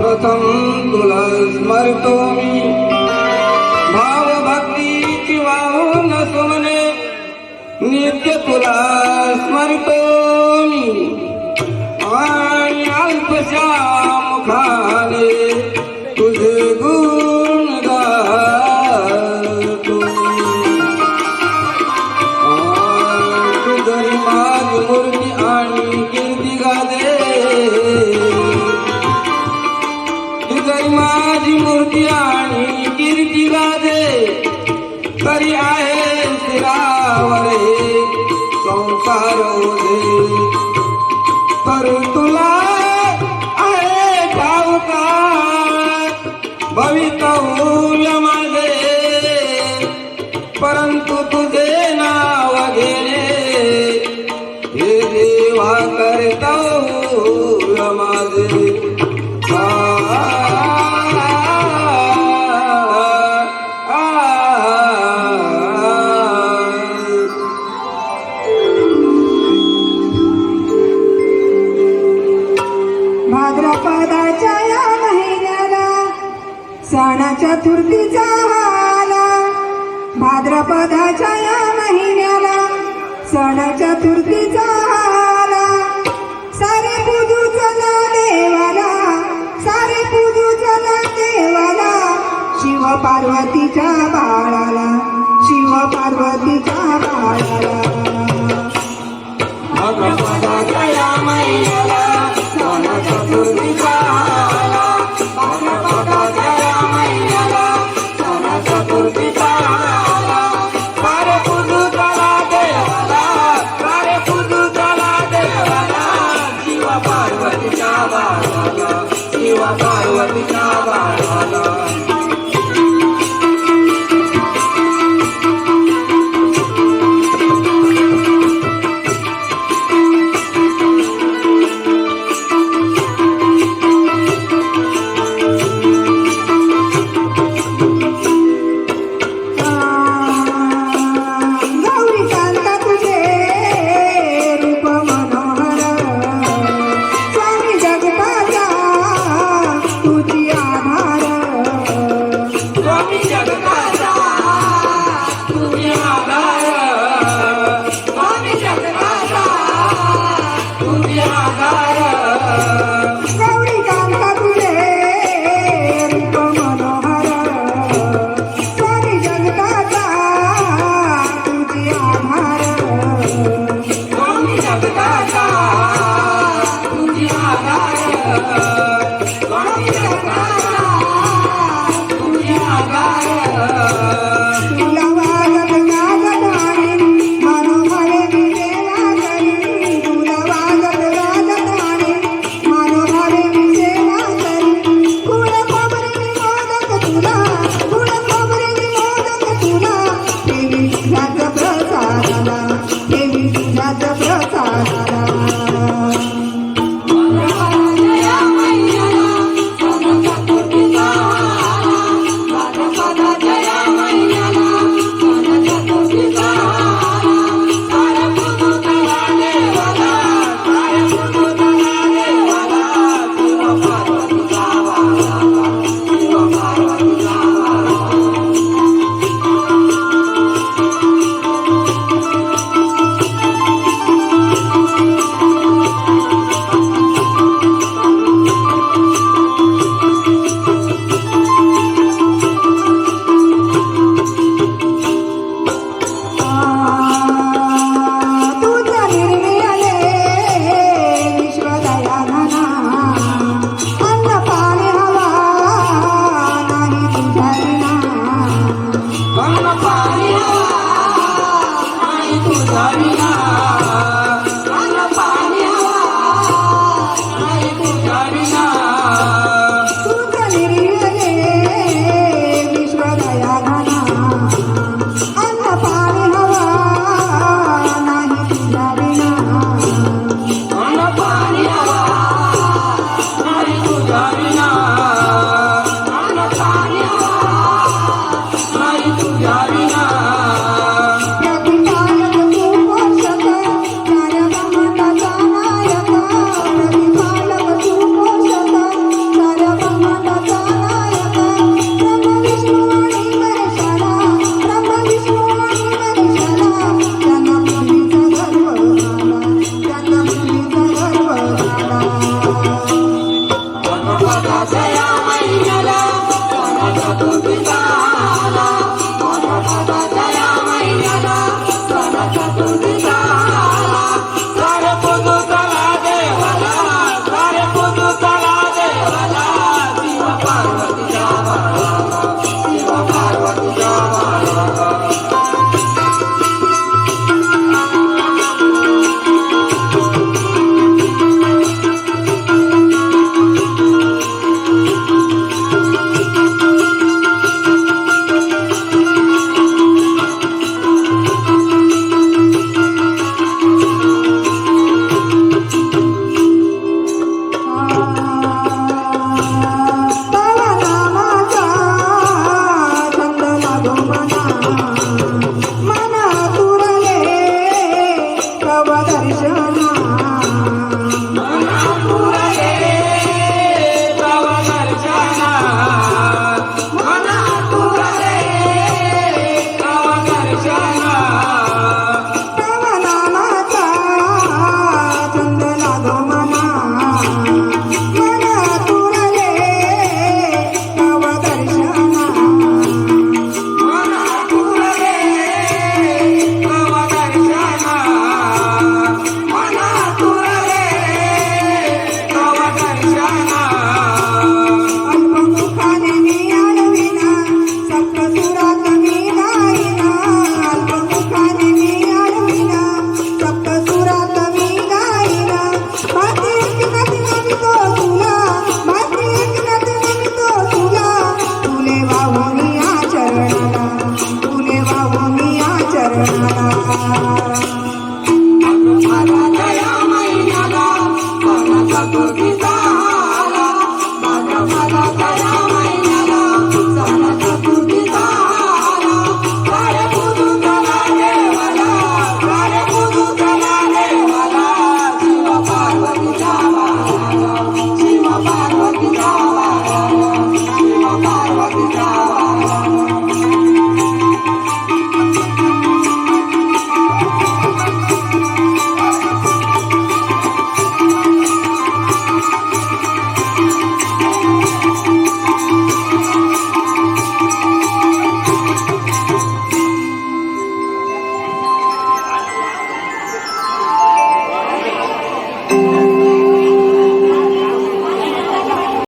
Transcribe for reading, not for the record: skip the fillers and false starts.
प्रथम तुला स्मरतो मी, भाव भक्तीची वाहून सोने नित्य तुला स्मरतो मी, आणि अल्पशा मुखाने तुझे गुण गातो. तुझी माझी मूर्ती आणि कीर्ती गाते, माझी मूर्ती आणि कीर्ती गाजे, तरी आहे शिरावरे संसार ओझे. तर तुला आहे ठाऊकार भवितव्य माझे, परंतु तुझे नाव घेणे हे देवा कर्तव्य माझे. भाद्रपदाच्या या महिन्याला सण चतुर्थीचा आला, भाद्रपदाच्या या महिन्याला सण चतुर्थीचा आला. सारे पूजू चला देवाला, सारे पूजू चला देवाला, शिव पार्वतीच्या बाळाला, शिव पार्वतीच्या बाळाला. भाद्रपदाच्या या महिन्याला सण चतुर्थीचा आला, भाद्रपदाच्या या महिन्याला सण चतुर्थीचा आला. सारे पूजू चला देवाला, सारे पूजू चला देवाला, शिव पार्वतीच्या बाळाला, शिव पार्वतीच्या बाळाला. प्रसादाला जातो की